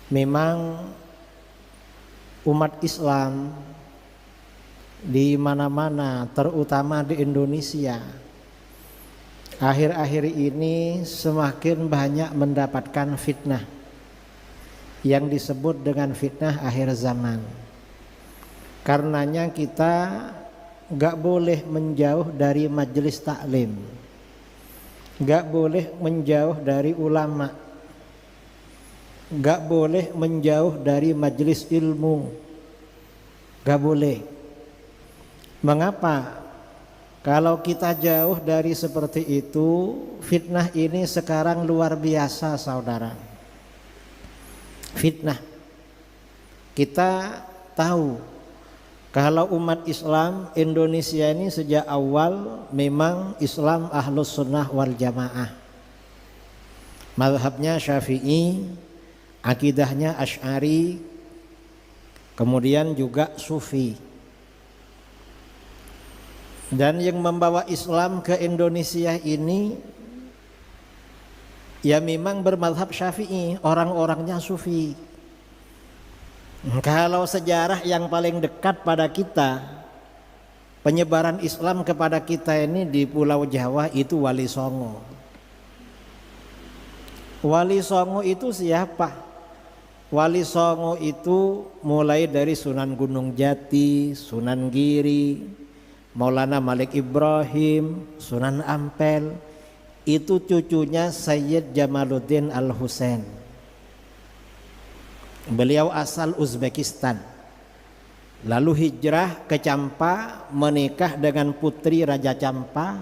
Memang umat Islam di mana-mana, terutama di Indonesia, akhir-akhir ini semakin banyak mendapatkan fitnah yang disebut dengan fitnah akhir zaman. Karenanya kita gak boleh menjauh dari majelis taklim, gak boleh menjauh dari ulama, gak boleh menjauh dari majelis ilmu, gak boleh. Mengapa? Kalau kita jauh dari seperti itu, fitnah ini sekarang luar biasa, saudara. Fitnah. Kita tahu kalau umat Islam Indonesia ini sejak awal memang Islam Ahlus Sunnah wal Jamaah. Mazhabnya Syafi'i, akidahnya Asy'ari, kemudian juga Sufi. Dan yang membawa Islam ke Indonesia ini ya memang bermazhab Syafi'i, orang-orangnya Sufi. Kalau sejarah yang paling dekat pada kita, penyebaran Islam kepada kita ini di Pulau Jawa itu Wali Songo. Wali Songo itu siapa? Wali Songo itu mulai dari Sunan Gunung Jati, Sunan Giri, Maulana Malik Ibrahim, Sunan Ampel, itu cucunya Sayyid Jamaluddin Al-Husain. Beliau asal Uzbekistan, lalu hijrah ke Campa, menikah dengan putri Raja Campa,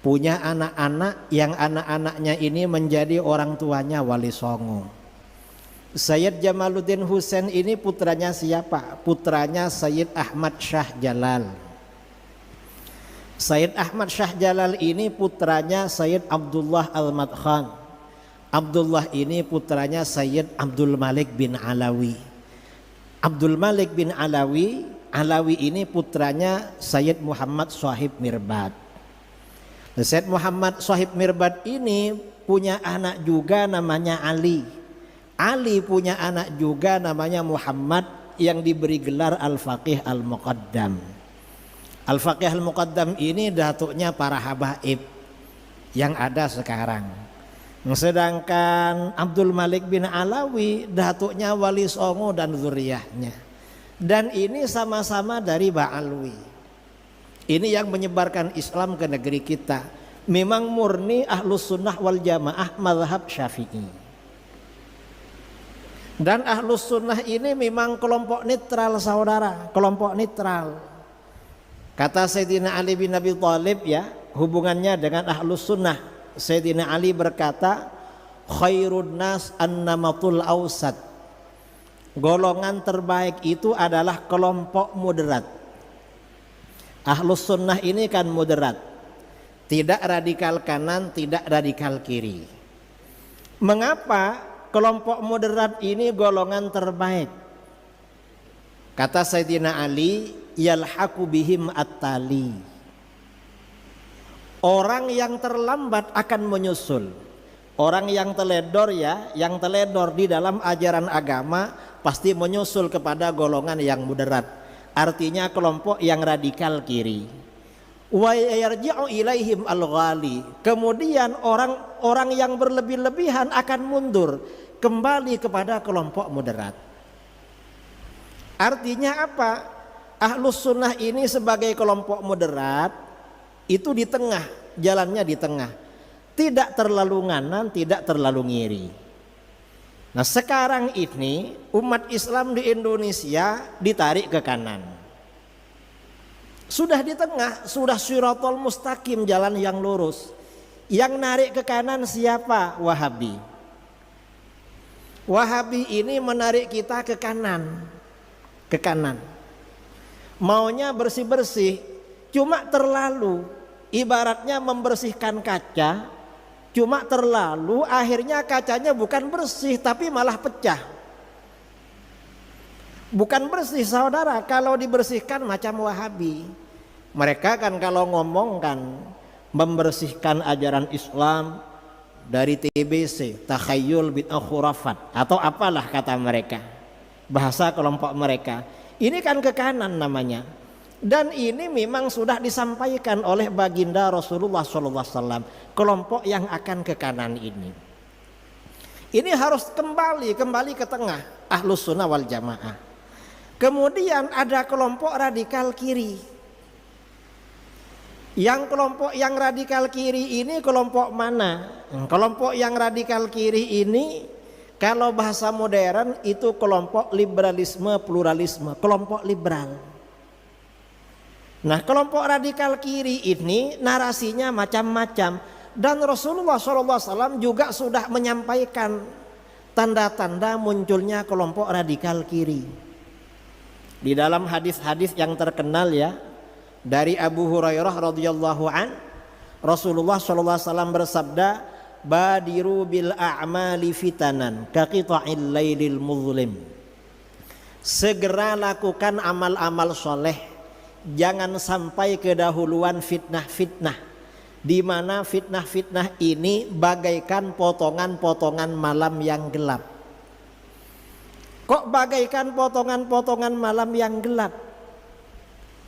punya anak-anak yang anak-anaknya ini menjadi orang tuanya Wali Songo. Sayyid Jamaluddin Husain ini putranya siapa? Putranya Sayyid Ahmad Shah Jalal. Sayyid Ahmad Shah Jalal ini putranya Sayyid Abdullah Al-Madkhan. Abdullah ini putranya Sayyid Abdul Malik bin Alawi. Abdul Malik bin Alawi, Alawi ini putranya Sayyid Muhammad Shahib Mirbad. Sayyid Muhammad Shahib Mirbad ini punya anak juga namanya Ali. Ali punya anak juga namanya Muhammad yang diberi gelar Al-Faqih Al-Muqaddam. Al-Faqih Al-Muqaddam ini datuknya para habaib yang ada sekarang. Sedangkan Abdul Malik bin Alawi datuknya Wali Songo dan zuriyahnya. Dan ini sama-sama dari Ba'alwi. Ini yang menyebarkan Islam ke negeri kita. Memang murni Ahlus Sunnah wal Jamaah mazhab Syafi'i. Dan Ahlus Sunnah ini memang kelompok netral, saudara, kelompok netral. Kata Sayyidina Ali bin Abi Thalib ya, hubungannya dengan Ahlus Sunnah. Sayyidina Ali berkata, khairun nas an-namatul awsat. Golongan terbaik itu adalah kelompok moderat. Ahlus Sunnah ini kan moderat, tidak radikal kanan, tidak radikal kiri. Mengapa kelompok moderat ini golongan terbaik? Kata Sayyidina Ali, yalhaqu bihim at-tali. Orang yang terlambat akan menyusul. Orang yang teledor ya, yang teledor di dalam ajaran agama pasti menyusul kepada golongan yang moderat. Artinya kelompok yang radikal kiri. Wa yarji'u ilaihim al-ghali. Kemudian orang-orang yang berlebih-lebihan akan mundur kembali kepada kelompok moderat. Artinya apa? Ahlus Sunnah ini sebagai kelompok moderat itu di tengah, jalannya di tengah, tidak terlalu nganan, tidak terlalu ngiri. Nah sekarang ini umat Islam di Indonesia ditarik ke kanan, sudah di tengah, sudah shirathul mustaqim, jalan yang lurus. Yang narik ke kanan siapa? Wahabi. Wahabi ini menarik kita ke kanan, ke kanan. Maunya bersih-bersih, cuma terlalu, ibaratnya membersihkan kaca, cuma terlalu, akhirnya kacanya bukan bersih tapi malah pecah. Bukan bersih, saudara, kalau dibersihkan macam Wahabi. Mereka kan kalau ngomong kan membersihkan ajaran Islam, dari TBC, takhayul bid'ah khurafat atau apalah kata mereka, bahasa kelompok mereka. Ini kan ke kanan namanya. Dan ini memang sudah disampaikan oleh baginda Rasulullah SAW, kelompok yang akan ke kanan ini. Ini harus kembali ke tengah, Ahlus Sunnah wal Jamaah. Kemudian ada kelompok radikal kiri. Yang kelompok yang radikal kiri ini kelompok mana? Kelompok yang radikal kiri ini kalau bahasa modern itu kelompok liberalisme pluralisme, kelompok liberal. Nah, kelompok radikal kiri ini narasinya macam-macam, dan Rasulullah SAW juga sudah menyampaikan tanda-tanda munculnya kelompok radikal kiri. Di dalam hadis-hadis yang terkenal ya, dari Abu Hurairah radhiyallahu an, Rasulullah SAW bersabda, badiru bil a'mali fitanan kaqita'il lailil muzlim. Segera lakukan amal-amal soleh, jangan sampai kedahuluan fitnah-fitnah, di mana fitnah-fitnah ini bagaikan potongan-potongan malam yang gelap. Kok bagaikan potongan-potongan malam yang gelap?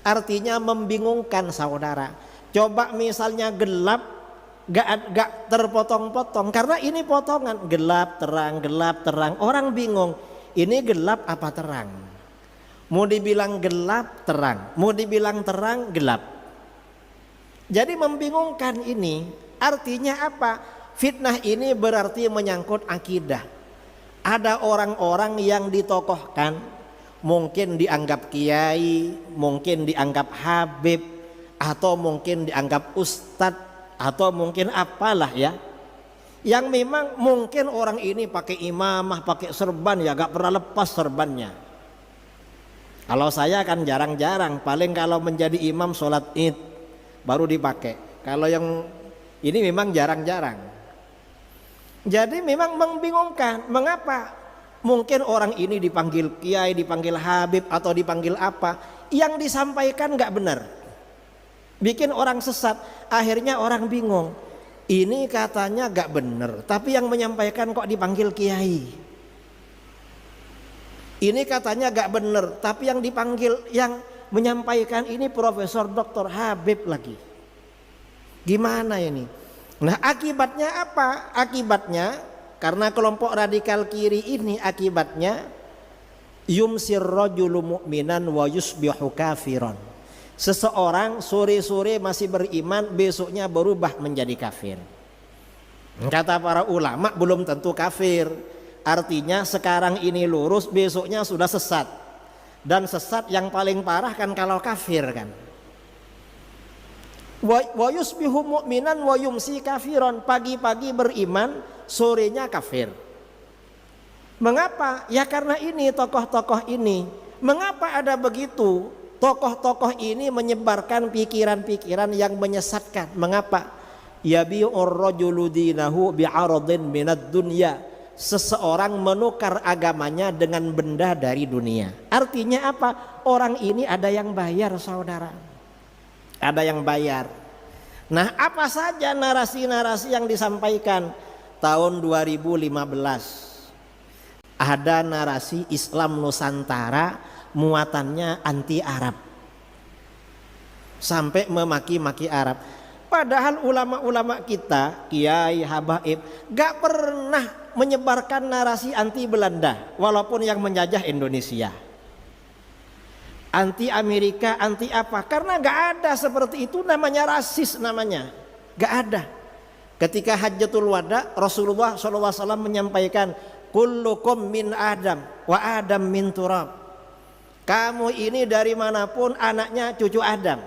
Artinya membingungkan saudara. Coba misalnya gelap, gak terpotong-potong, karena ini potongan gelap terang. Orang bingung, ini gelap apa terang? Mau dibilang gelap terang, mau dibilang terang gelap. Jadi membingungkan ini. Artinya apa? Fitnah ini berarti menyangkut akidah. Ada orang-orang yang ditokohkan, mungkin dianggap kiai, mungkin dianggap habib, atau mungkin dianggap ustadz, atau mungkin apalah ya, yang memang mungkin orang ini pakai imamah, pakai serban ya, gak pernah lepas serbannya. Kalau saya kan jarang-jarang, paling kalau menjadi imam sholat id baru dipakai. Kalau yang ini memang jarang-jarang. Jadi memang membingungkan, mengapa mungkin orang ini dipanggil kiai, dipanggil habib, atau dipanggil apa, yang disampaikan gak benar, bikin orang sesat. Akhirnya orang bingung, ini katanya gak benar, tapi yang menyampaikan kok dipanggil kiai. Ini katanya gak benar, tapi yang dipanggil, yang menyampaikan ini profesor doktor habib lagi. Gimana ini? Nah, akibatnya apa? Akibatnya karena kelompok radikal kiri ini, akibatnya yumsir rajulu mu'minan wa yusbihu kafiran. Seseorang sore-sore masih beriman, besoknya berubah menjadi kafir. Kata para ulama, belum tentu kafir. Artinya sekarang ini lurus, besoknya sudah sesat. Dan sesat yang paling parah kan kalau kafir kan. Wa yusbihu mu'minan wa yumsi kafiran. Pagi-pagi beriman, sorenya kafir. Mengapa? Ya karena ini tokoh-tokoh ini. Mengapa ada begitu? Tokoh-tokoh ini menyebarkan pikiran-pikiran yang menyesatkan. Mengapa? Yabi'ur rajulu dinahu bi'aradin minad dunya. Seseorang menukar agamanya dengan benda dari dunia. Artinya apa? Orang ini ada yang bayar saudara. Ada yang bayar. Nah, apa saja narasi-narasi yang disampaikan tahun 2015? Ada narasi Islam Nusantara, muatannya anti Arab, sampai memaki-maki Arab. Padahal ulama-ulama kita, kiai, habaib, gak pernah menyebarkan narasi anti Belanda, walaupun yang menjajah Indonesia. Anti Amerika, anti apa? Karena gak ada seperti itu, namanya rasis namanya. Gak ada. Ketika Hajjatul Wada, Rasulullah SAW menyampaikan, kullukum min Adam wa Adam min turab. Kamu ini dari manapun anaknya cucu Adam,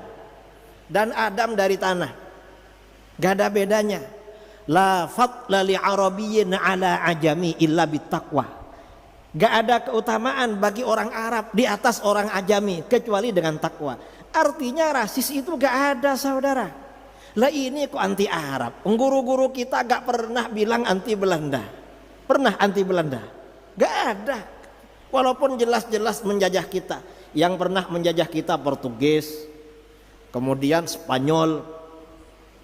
dan Adam dari tanah. Gak ada bedanya. La fadla li arabiyyin ala ajami illa bittaqwa. Gak ada keutamaan bagi orang Arab di atas orang ajami kecuali dengan takwa. Artinya rasis itu gak ada saudara. Lah ini kok anti Arab? Guru-guru kita gak pernah bilang anti Belanda. Pernah anti Belanda? Gak ada. Walaupun jelas-jelas menjajah kita. Yang pernah menjajah kita Portugis, kemudian Spanyol,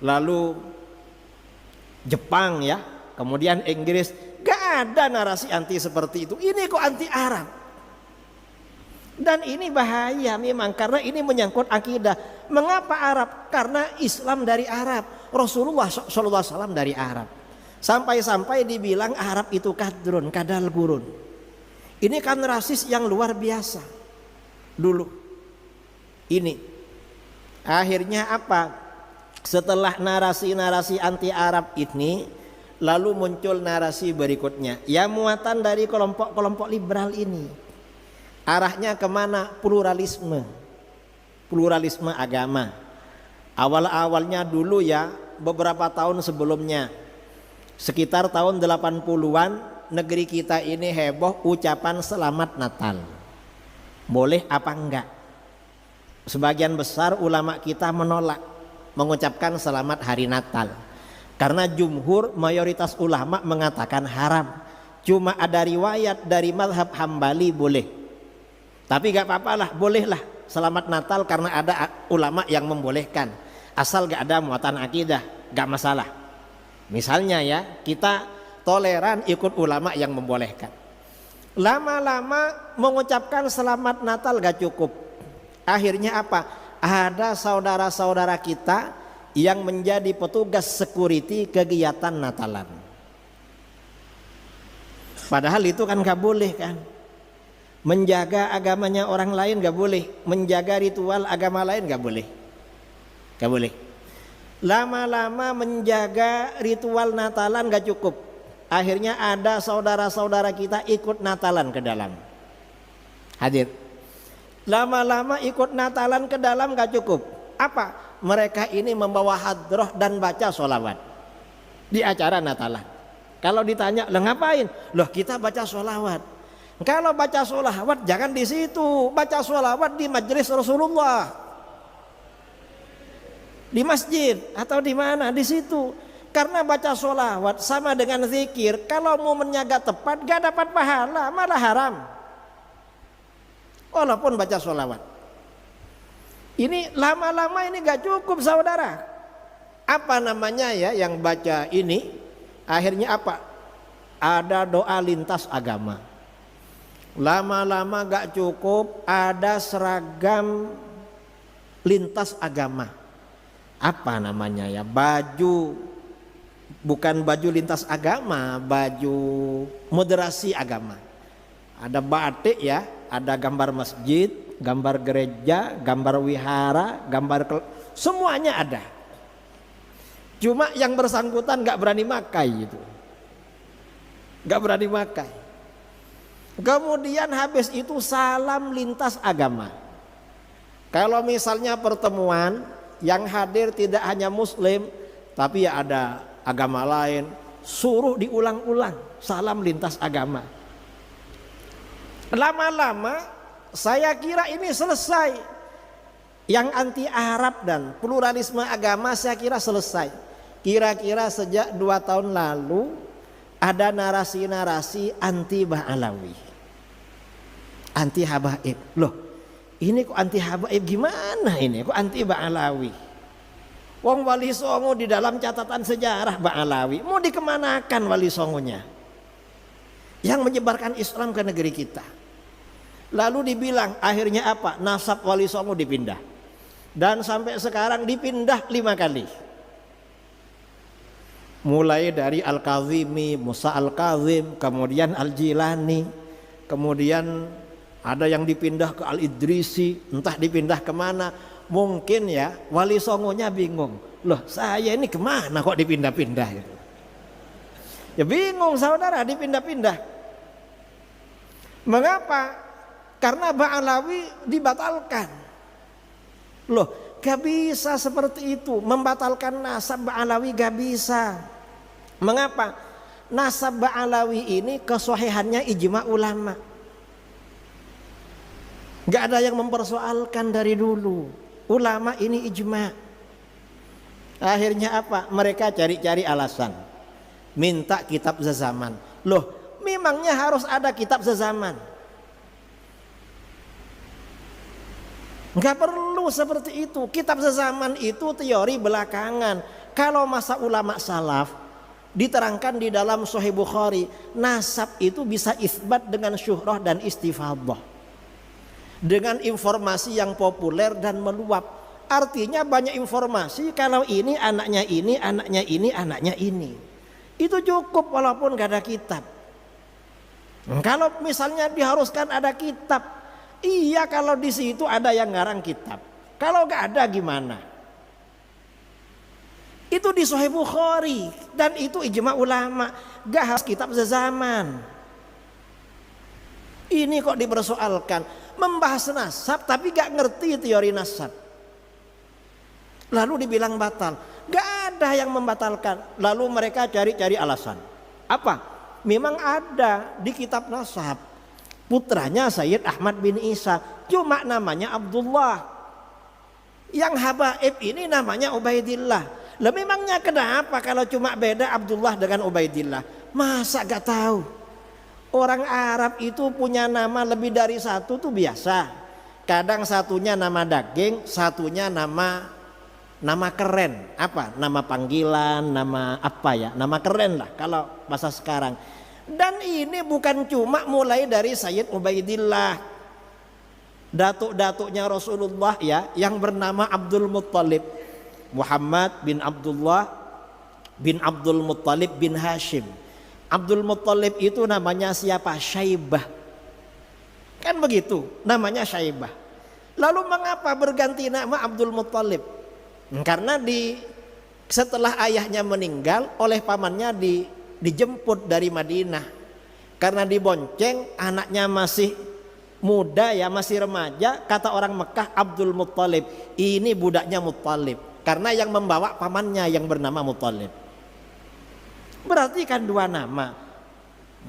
lalu Jepang ya. kemudian Inggris. Gak ada narasi anti seperti itu. Ini kok anti Arab. Dan ini bahaya memang karena ini menyangkut akidah. Mengapa Arab? Karena Islam dari Arab, Rasulullah SAW dari Arab. Sampai-sampai dibilang Arab itu kadrun, kadal gurun. Ini kan rasis yang luar biasa dulu. Ini akhirnya apa? Setelah narasi-narasi anti Arab ini, lalu muncul narasi berikutnya, ya muatan dari kelompok-kelompok liberal ini. Arahnya kemana? Pluralisme agama. Awal-awalnya dulu ya, beberapa tahun sebelumnya, sekitar tahun 80-an, negeri kita ini heboh ucapan selamat Natal. Boleh apa enggak? Sebagian besar ulama kita menolak mengucapkan selamat hari Natal. Karena jumhur mayoritas ulama mengatakan haram. Cuma ada riwayat dari mazhab Hambali boleh. Tapi gak apa-apalah, bolehlah selamat Natal karena ada ulama yang membolehkan. Asal gak ada muatan akidah, gak masalah. Misalnya ya, kita toleran ikut ulama yang membolehkan. Lama-lama mengucapkan selamat Natal gak cukup. Akhirnya apa? Ada saudara-saudara kita yang menjadi petugas security kegiatan Natalan. Padahal itu kan gak boleh kan. Menjaga agamanya orang lain gak boleh, menjaga ritual agama lain gak boleh. Gak boleh. Lama-lama menjaga ritual Natalan gak cukup. Akhirnya ada saudara-saudara kita ikut Natalan ke dalam. Hadir. Lama-lama ikut Natalan ke dalam gak cukup. Apa? Mereka ini membawa hadroh dan baca sholawat di acara Natalan. Kalau ditanya, lah ngapain? Loh kita baca sholawat. Kalau baca sholawat jangan di situ, baca sholawat di majelis Rasulullah, di masjid atau di mana, di situ. Karena baca sholawat sama dengan zikir. Kalau momennya gak tepat gak dapat pahala, malah haram. Walaupun baca sholawat. Ini lama-lama ini gak cukup saudara. Apa namanya ya yang baca ini? Akhirnya apa? Ada doa lintas agama. Lama-lama gak cukup, ada seragam lintas agama. Apa namanya ya? Baju, bukan baju lintas agama, baju moderasi agama. Ada batik ya, ada gambar masjid, gambar gereja, gambar wihara, semuanya ada. Cuma yang bersangkutan gak berani makai itu, gak berani makai. Kemudian habis itu salam lintas agama. Kalau misalnya pertemuan yang hadir tidak hanya muslim, tapi ya ada agama lain, suruh diulang-ulang salam lintas agama. Lama-lama saya kira ini selesai. Yang anti Arab dan pluralisme agama saya kira selesai. Kira-kira sejak 2 tahun lalu ada narasi-narasi anti Ba'alawi, anti habaib. Loh ini kok anti habaib, gimana ini kok anti Ba'alawi? Wong Wali Songo di dalam catatan sejarah Ba'alawi, mau dikemanakan Wali Songonya yang menyebarkan Islam ke negeri kita? Lalu dibilang akhirnya apa? Nasab Wali Songo dipindah. Dan sampai sekarang dipindah 5 kali. Mulai dari Al-Kazimi, Musa Al-Kazim, kemudian Al-Jilani, kemudian ada yang dipindah ke Al-Idrisi, entah dipindah kemana. Mungkin ya Wali Songonya bingung, loh saya ini kemana kok dipindah-pindah gitu. Ya bingung saudara, dipindah-pindah. Mengapa? Karena Ba'alawi dibatalkan. Loh gak bisa seperti itu, membatalkan nasab Ba'alawi gak bisa. Mengapa? Nasab Ba'alawi ini kesohihannya ijma ulama, gak ada yang mempersoalkan dari dulu. Ulama ini ijma. Akhirnya apa? Mereka cari-cari alasan, minta kitab sezaman. Loh memangnya harus ada kitab sezaman? Enggak perlu seperti itu. Kitab sezaman itu teori belakangan. Kalau masa ulama salaf, Diterangkan di dalam Sahih Bukhari, nasab itu bisa isbat dengan syuhrah dan istifadhah, dengan informasi yang populer dan meluap. Artinya banyak informasi kalau ini anaknya ini, anaknya ini, anaknya ini. Itu cukup walaupun gak ada kitab. Kalau misalnya diharuskan ada kitab, iya kalau di situ ada yang ngarang kitab. Kalau gak ada gimana? Itu di Sahih Bukhari dan itu ijma ulama, gak harus kitab sezaman. Ini kok dipersoalkan, membahas nasab tapi gak ngerti teori nasab, lalu dibilang batal. Gak ada yang membatalkan. Lalu mereka cari-cari alasan. Apa? Memang ada di kitab nasab, putranya Sayyid Ahmad bin Isa, cuma namanya Abdullah. Yang habaib ini namanya Ubaidillah. Lah memangnya kenapa kalau cuma beda Abdullah dengan Ubaidillah? Masa gak tahu? Orang Arab itu punya nama lebih dari satu tuh biasa. Kadang satunya nama daging, satunya nama keren. Apa? Nama panggilan, nama apa ya? Nama keren lah kalau bahasa sekarang. Dan ini bukan cuma mulai dari Sayyid Ubaidillah. Datuk-datuknya Rasulullah ya, yang bernama Abdul Muttalib. Muhammad bin Abdullah bin Abdul Muttalib bin Hashim. Abdul Muttalib itu namanya siapa? Syaibah. Kan begitu, namanya Syaibah. Lalu mengapa berganti nama Abdul Muttalib? Karena setelah ayahnya meninggal oleh pamannya dijemput dari Madinah. Karena dibonceng, anaknya masih muda ya, masih remaja, kata orang Mekah Abdul Muttalib, ini budaknya Muttalib. Karena yang membawa pamannya yang bernama Muttalib. Berarti kan dua nama.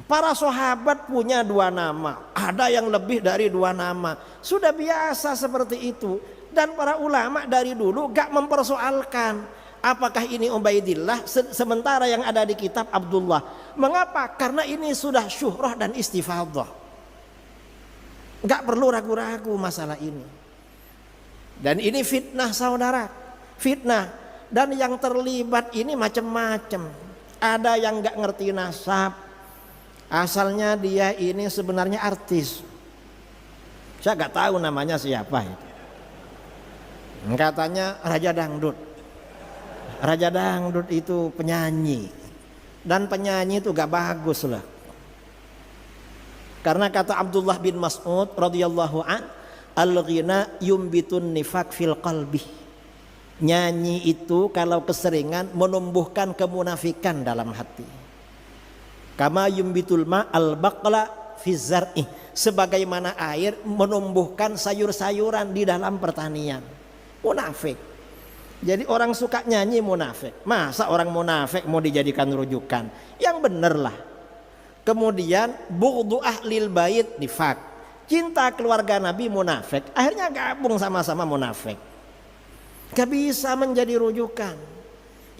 Para sahabat punya dua nama, ada yang lebih dari dua nama. Sudah biasa seperti itu. Dan para ulama dari dulu gak mempersoalkan apakah ini Ubaidillah sementara yang ada di kitab Abdullah. Mengapa? Karena ini sudah syuhrah dan istifadhah. Gak perlu ragu-ragu masalah ini. Dan ini fitnah saudara. Fitnah, dan yang terlibat ini macam-macam. Ada yang nggak ngerti nasab, asalnya dia ini sebenarnya artis. Saya nggak tahu namanya siapa itu. Katanya Raja Dangdut. Raja Dangdut itu penyanyi, dan penyanyi itu gak bagus lah. Karena kata Abdullah bin Mas'ud radhiyallahu an, al-ghina yumbitun nifaq fil qalbi. Nyanyi itu kalau keseringan menumbuhkan kemunafikan dalam hati. Kama yumbitul ma al-baqla fi zar'i, sebagaimana air menumbuhkan sayur-sayuran di dalam pertanian. Munafik. Jadi orang suka nyanyi munafik. Masa orang munafik mau dijadikan rujukan? Yang bener lah. Kemudian bughdu ahlil bait nifaq. Cinta keluarga Nabi munafik. Akhirnya gabung sama-sama munafik. Gak bisa menjadi rujukan.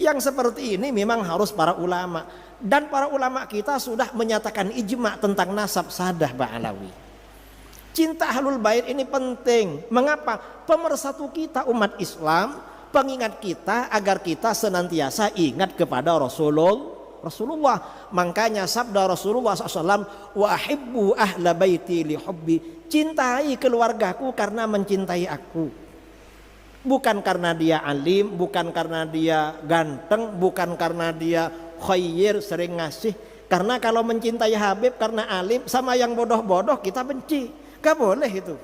Yang seperti ini memang harus para ulama. Dan para ulama kita sudah menyatakan ijma tentang nasab Sadah Ba'alawi. Cinta ahlul bait ini penting. Mengapa? Pemersatu kita umat Islam, pengingat kita agar kita senantiasa ingat kepada Rasulullah. Makanya sabda Rasulullah SAW, wa ahibbu ahla baiti li hubbi, cintai keluargaku karena mencintai aku. Bukan karena dia alim, bukan karena dia ganteng, bukan karena dia khair, sering ngasih. Karena kalau mencintai Habib karena alim, sama yang bodoh-bodoh kita benci. Gak boleh itu.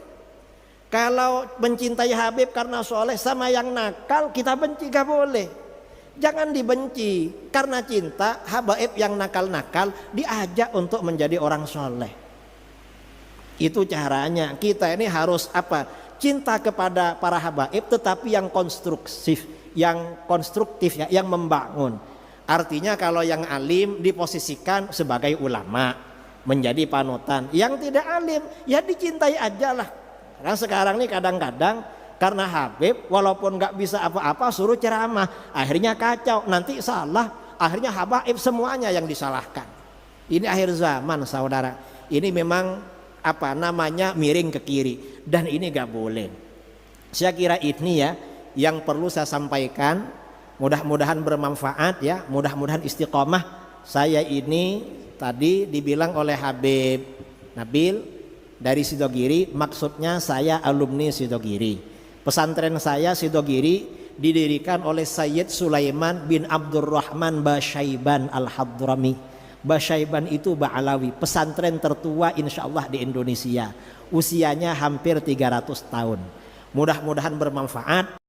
Kalau mencintai Habib karena soleh, sama yang nakal kita benci, gak boleh. Jangan dibenci. Karena cinta, Habib yang nakal-nakal diajak untuk menjadi orang soleh. Itu caranya. Kita ini harus apa? Cinta kepada para habaib tetapi yang konstruktif, ya, yang membangun. Artinya kalau yang alim diposisikan sebagai ulama, menjadi panutan. Yang tidak alim ya dicintai aja lah. Karena sekarang nih kadang-kadang karena Habib walaupun nggak bisa apa-apa suruh ceramah, akhirnya kacau, nanti salah, akhirnya habaib semuanya yang disalahkan. Ini akhir zaman saudara. Ini memang apa namanya miring ke kiri, dan ini gak boleh. Saya kira ini ya yang perlu saya sampaikan Mudah-mudahan bermanfaat ya, mudah-mudahan istiqomah. Saya ini tadi dibilang oleh Habib Nabil dari Sidogiri, maksudnya saya alumni Sidogiri. Pesantren saya Sidogiri didirikan oleh Sayyid Sulaiman bin Abdurrahman Basyaiban Al-Hadrami. Basyaiban itu Ba'alawi, pesantren tertua insya Allah di Indonesia. Usianya hampir 300 tahun. Mudah-mudahan bermanfaat.